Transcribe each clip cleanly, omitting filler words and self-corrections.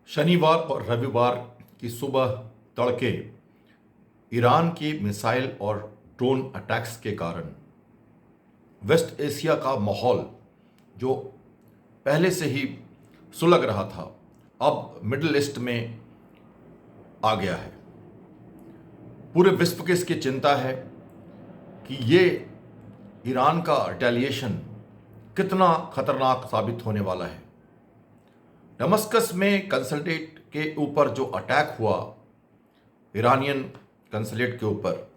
शनिवार और रविवार की सुबह तड़के ईरान की मिसाइल और ड्रोन अटैक्स के कारण वेस्ट एशिया का माहौल जो पहले से ही सुलग रहा था अब मिडिल ईस्ट में आ गया है। पूरे विश्व की इसकी चिंता है कि ये ईरान का रिटेलिएशन कितना खतरनाक साबित होने वाला है। दमस्कस में कंसुलेट के ऊपर जो अटैक हुआ, ईरानियन कंसुलेट के ऊपर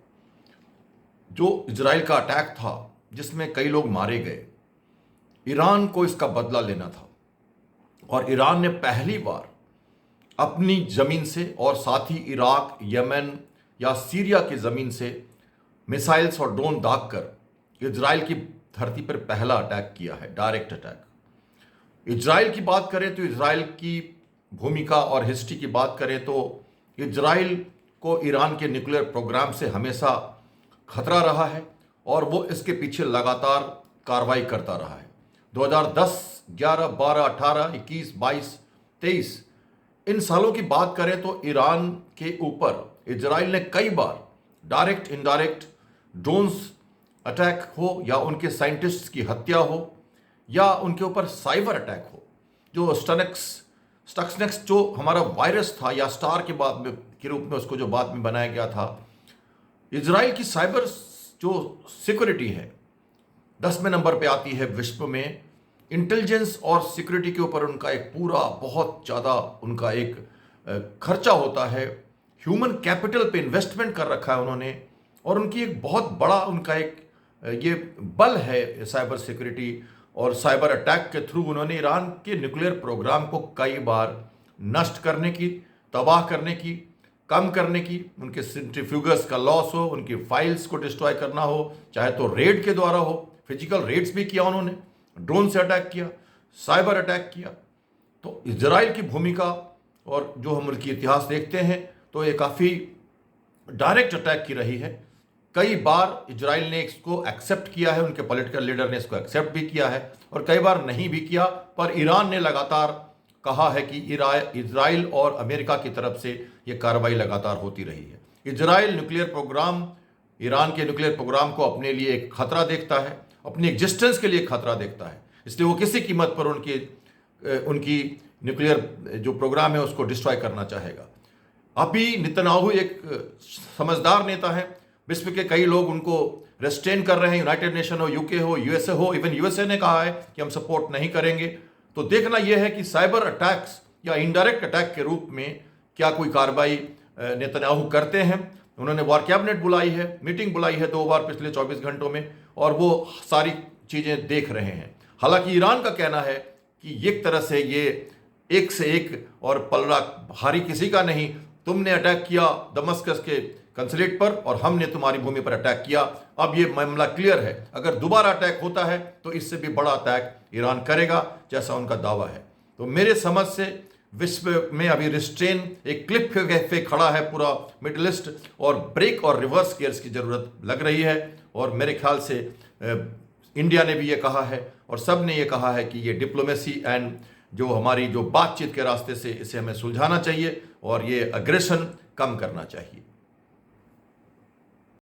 जो इजराइल का अटैक था जिसमें कई लोग मारे गए, ईरान को इसका बदला लेना था और ईरान ने पहली बार अपनी ज़मीन से और साथ ही इराक, यमन या सीरिया की ज़मीन से मिसाइल्स और ड्रोन दागकर इजराइल की धरती पर पहला अटैक किया है, डायरेक्ट अटैक। इजराइल की बात करें तो इजराइल की भूमिका और हिस्ट्री की बात करें तो इजराइल को ईरान के न्यूक्लियर प्रोग्राम से हमेशा खतरा रहा है और वो इसके पीछे लगातार कार्रवाई करता रहा है। 2010, 11, 12, 18, 21, 22, 23 इन सालों की बात करें तो ईरान के ऊपर इजराइल ने कई बार डायरेक्ट इनडायरेक्ट ड्रोन्स अटैक हो या उनके साइंटिस्ट्स की हत्या हो या उनके ऊपर साइबर अटैक हो। जो स्टक्सनेक्स जो हमारा वायरस था या स्टार के बाद में के रूप में उसको जो बाद में बनाया गया था, इजराइल की साइबर जो सिक्योरिटी है 10वें नंबर पे आती है विश्व में। इंटेलिजेंस और सिक्योरिटी के ऊपर उनका एक पूरा बहुत ज़्यादा उनका एक खर्चा होता है। ह्यूमन कैपिटल पे इन्वेस्टमेंट कर रखा है उन्होंने और उनकी एक बहुत बड़ा उनका एक ये बल है साइबर सिक्योरिटी। और साइबर अटैक के थ्रू उन्होंने ईरान के न्यूक्लियर प्रोग्राम को कई बार नष्ट करने की, तबाह करने की, कम करने की, उनके सेंट्रीफ्यूगस का लॉस हो, उनकी फाइल्स को डिस्ट्रॉय करना हो, चाहे तो रेड के द्वारा हो, फिजिकल रेड्स भी किया उन्होंने, ड्रोन से अटैक किया, साइबर अटैक किया। तो इजराइल की भूमिका और जो हम उनकी इतिहास देखते हैं तो ये काफ़ी डायरेक्ट अटैक की रही है। कई बार इजराइल ने इसको एक्सेप्ट किया है, उनके पॉलिटिकल लीडर ने इसको एक्सेप्ट भी किया है और कई बार नहीं भी किया, पर ईरान ने लगातार कहा है कि इजराइल और अमेरिका की तरफ से ये कार्रवाई लगातार होती रही है। इजराइल न्यूक्लियर प्रोग्राम, ईरान के न्यूक्लियर प्रोग्राम को अपने लिए एक खतरा देखता है, अपनी एग्जिस्टेंस के लिए खतरा देखता है, इसलिए वो किसी कीमत पर उनकी न्यूक्लियर जो प्रोग्राम है उसको डिस्ट्रॉय करना चाहेगा। अभी नेतन्याहू एक समझदार नेता है, विश्व के कई लोग उनको रेस्ट्रेन कर रहे हैं, यूनाइटेड नेशन हो, यूके हो, यूएसए हो, इवन यूएसए ने कहा है कि हम सपोर्ट नहीं करेंगे। तो देखना यह है कि साइबर अटैक्स या इनडायरेक्ट अटैक के रूप में क्या कोई कार्रवाई नेतन्याहू करते हैं। उन्होंने वॉर कैबिनेट बुलाई है, मीटिंग बुलाई है 2 बार पिछले 24 घंटों में और वो सारी चीज़ें देख रहे हैं। हालांकि ईरान का कहना है कि एक तरह से ये एक से एक और पलड़ा भारी किसी का नहीं, तुमने अटैक किया दमस्कस के कंसुलेट पर और हमने तुम्हारी भूमि पर अटैक किया। अब ये मामला क्लियर है, अगर दोबारा अटैक होता है तो इससे भी बड़ा अटैक ईरान करेगा जैसा उनका दावा है। तो मेरे समझ से विश्व में अभी रिस्ट्रेन एक क्लिप पे खड़ा है पूरा मिडिल ईस्ट और ब्रेक और रिवर्स गियर्स की जरूरत लग रही है। और मेरे ख्याल से इंडिया ने भी ये कहा है और सब ने ये कहा है कि ये डिप्लोमेसी एंड जो हमारी जो बातचीत के रास्ते से इसे हमें सुलझाना चाहिए और ये अग्रेशन कम करना चाहिए।